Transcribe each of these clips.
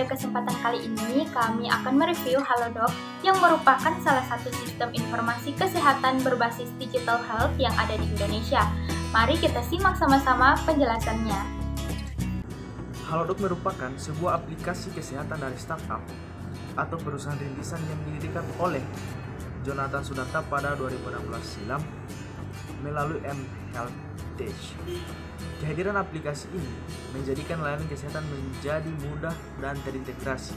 kesempatan kali ini kami akan mereview Halodoc yang merupakan salah satu sistem informasi kesehatan berbasis digital health yang ada di Indonesia. Mari kita simak sama-sama penjelasannya. Halodoc merupakan sebuah aplikasi kesehatan dari startup atau perusahaan rintisan yang didirikan oleh Jonathan Sudarta pada 2016 silam melalui mHealth Tech. Kehadiran aplikasi ini menjadikan layanan kesehatan menjadi mudah dan terintegrasi,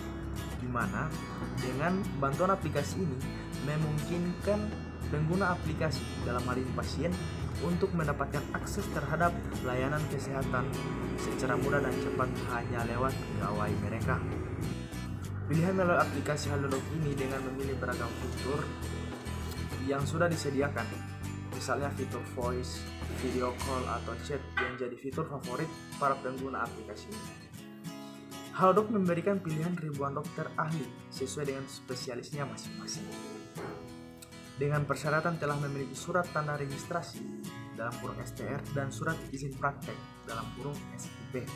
di mana dengan bantuan aplikasi ini memungkinkan pengguna aplikasi, dalam hal ini pasien, untuk mendapatkan akses terhadap layanan kesehatan secara mudah dan cepat hanya lewat gawai mereka. Pilihan melalui aplikasi Halodoc ini dengan memilih beragam fitur yang sudah disediakan, misalnya fitur voice, video call, atau chat yang jadi fitur favorit para pengguna aplikasi ini. Halodoc memberikan pilihan ribuan dokter ahli sesuai dengan spesialisnya masing-masing. Dengan persyaratan telah memiliki surat tanda registrasi dalam kurung STR dan surat izin praktek dalam kurung SIP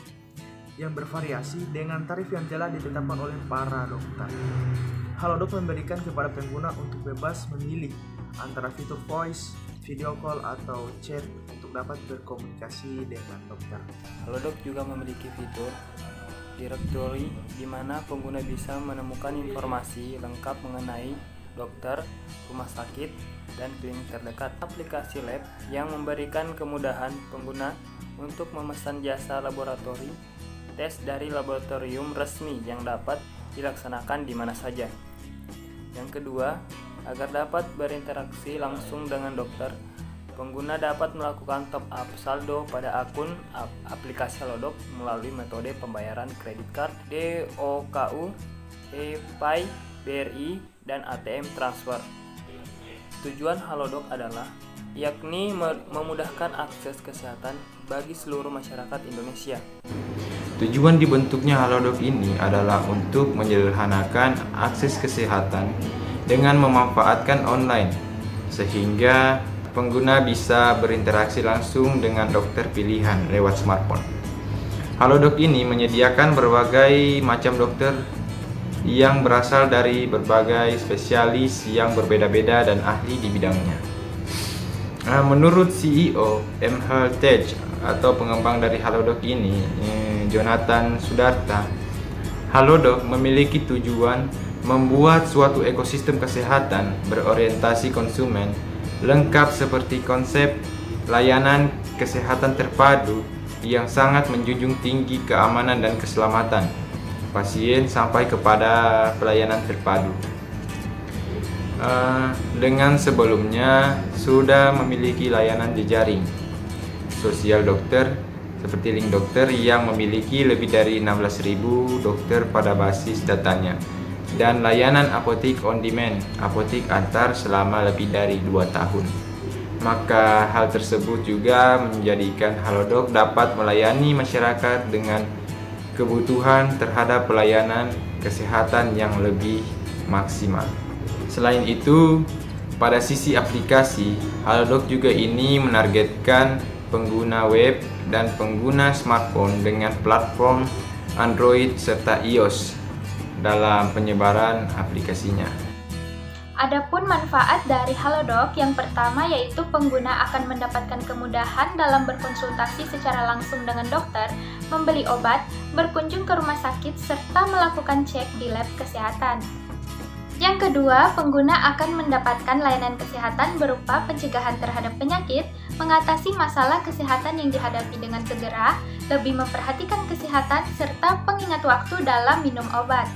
yang bervariasi dengan tarif yang telah ditetapkan oleh para dokter. Halodoc memberikan kepada pengguna untuk bebas memilih antara fitur voice, video call, atau chat untuk dapat berkomunikasi dengan dokter. Halodoc juga memiliki fitur directory di mana pengguna bisa menemukan informasi lengkap mengenai dokter, rumah sakit, dan klinik terdekat. Aplikasi lab yang memberikan kemudahan pengguna untuk memesan jasa laboratori tes dari laboratorium resmi yang dapat dilaksanakan di mana saja. Yang kedua, agar dapat berinteraksi langsung dengan dokter, pengguna dapat melakukan top up saldo pada akun aplikasi Halodoc melalui metode pembayaran kredit card, DOKU, e-Pay, BRI, dan ATM transfer. Tujuan Halodoc adalah yakni memudahkan akses kesehatan bagi seluruh masyarakat Indonesia. Tujuan dibentuknya Halodoc ini adalah untuk menyederhanakan akses kesehatan dengan memanfaatkan online, sehingga pengguna bisa berinteraksi langsung dengan dokter pilihan lewat smartphone. Halodoc ini menyediakan berbagai macam dokter yang berasal dari berbagai spesialis yang berbeda-beda dan ahli di bidangnya. Menurut CEO mHealth Tech atau pengembang dari Halodoc ini, Jonathan Sudarta, Halodoc memiliki tujuan membuat suatu ekosistem kesehatan berorientasi konsumen lengkap seperti konsep layanan kesehatan terpadu yang sangat menjunjung tinggi keamanan dan keselamatan pasien sampai kepada pelayanan terpadu. Dengan sebelumnya sudah memiliki layanan jejaring sosial dokter seperti Link Dokter yang memiliki lebih dari 16.000 dokter pada basis datanya, dan layanan apotik on demand, apotik antar selama lebih dari 2 tahun. Maka hal tersebut juga menjadikan Halodoc dapat melayani masyarakat dengan kebutuhan terhadap pelayanan kesehatan yang lebih maksimal. Selain itu, pada sisi aplikasi, Halodoc juga ini menargetkan pengguna web dan pengguna smartphone dengan platform Android serta iOS dalam penyebaran aplikasinya. Adapun manfaat dari Halodoc yang pertama yaitu pengguna akan mendapatkan kemudahan dalam berkonsultasi secara langsung dengan dokter, membeli obat, berkunjung ke rumah sakit, serta melakukan cek di lab kesehatan. Yang kedua, pengguna akan mendapatkan layanan kesehatan berupa pencegahan terhadap penyakit, mengatasi masalah kesehatan yang dihadapi dengan segera, lebih memperhatikan kesehatan, serta pengingat waktu dalam minum obat.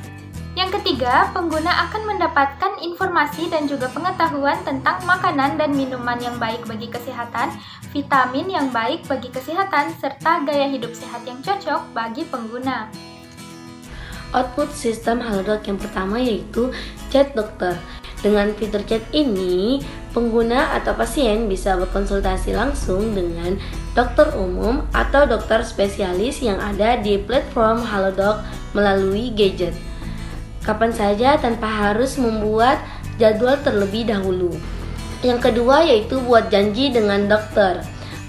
Yang ketiga, pengguna akan mendapatkan informasi dan juga pengetahuan tentang makanan dan minuman yang baik bagi kesehatan, vitamin yang baik bagi kesehatan, serta gaya hidup sehat yang cocok bagi pengguna. Output sistem Halodoc yang pertama yaitu chat dokter. Dengan fitur chat ini, pengguna atau pasien bisa berkonsultasi langsung dengan dokter umum atau dokter spesialis yang ada di platform Halodoc melalui gadget, kapan saja tanpa harus membuat jadwal terlebih dahulu. Yang kedua yaitu buat janji dengan dokter.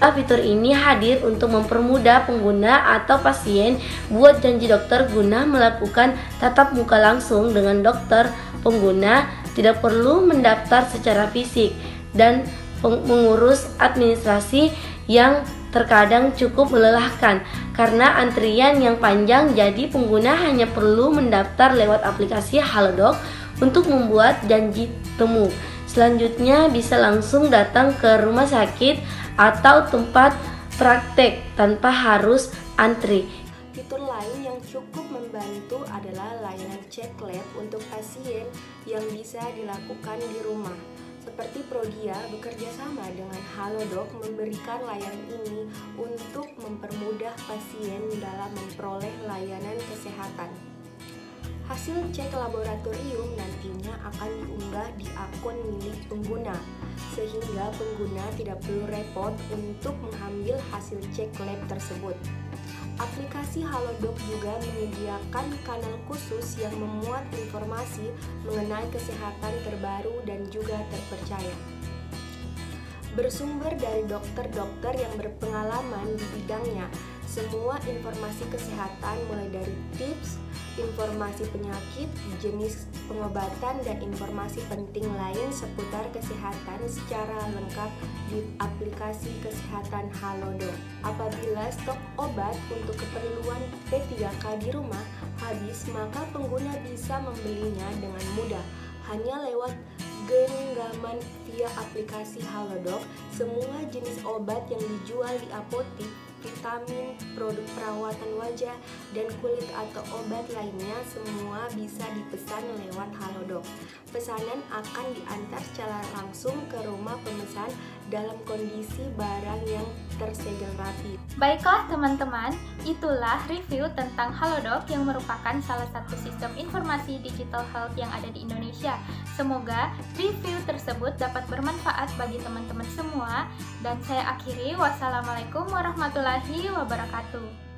Fitur ini hadir untuk mempermudah pengguna atau pasien buat janji dokter guna melakukan tatap muka langsung dengan dokter. Pengguna tidak perlu mendaftar secara fisik dan mengurus administrasi yang terkadang cukup melelahkan karena antrian yang panjang. Jadi pengguna hanya perlu mendaftar lewat aplikasi Halodoc untuk membuat janji temu. Selanjutnya bisa langsung datang ke rumah sakit atau tempat praktek tanpa harus antri. Fitur lain yang cukup membantu adalah layanan cek lab untuk pasien yang bisa dilakukan di rumah. Seperti Prodia bekerja sama dengan Halodoc memberikan layanan ini untuk mempermudah pasien dalam memperoleh layanan kesehatan. Hasil cek laboratorium nantinya akan diunggah di akun milik pengguna, sehingga pengguna tidak perlu repot untuk mengambil hasil cek lab tersebut. Aplikasi Halodoc juga menyediakan kanal khusus yang memuat informasi mengenai kesehatan terbaru dan juga terpercaya. Bersumber dari dokter-dokter yang berpengalaman di bidangnya, semua informasi kesehatan mulai dari tips, informasi penyakit, jenis pengobatan, dan informasi penting lain seputar kesehatan secara lengkap di aplikasi kesehatan Halodoc. Apabila stok obat untuk keperluan P3K di rumah habis, maka pengguna bisa membelinya dengan mudah hanya lewat genggaman via aplikasi Halodoc. Semua jenis obat yang dijual di apotik, vitamin, produk perawatan wajah, dan kulit atau obat lainnya semua bisa dipesan lewat Halodoc. Pesanan akan diantar secara langsung ke rumah pemesan dalam kondisi barang yang tersegel rapi. Baiklah teman-teman, itulah review tentang Halodoc yang merupakan salah satu sistem informasi digital health yang ada di Indonesia. Semoga review tersebut dapat bermanfaat bagi teman-teman semua, dan saya akhiri. Wassalamualaikum warahmatullahi wabarakatuh.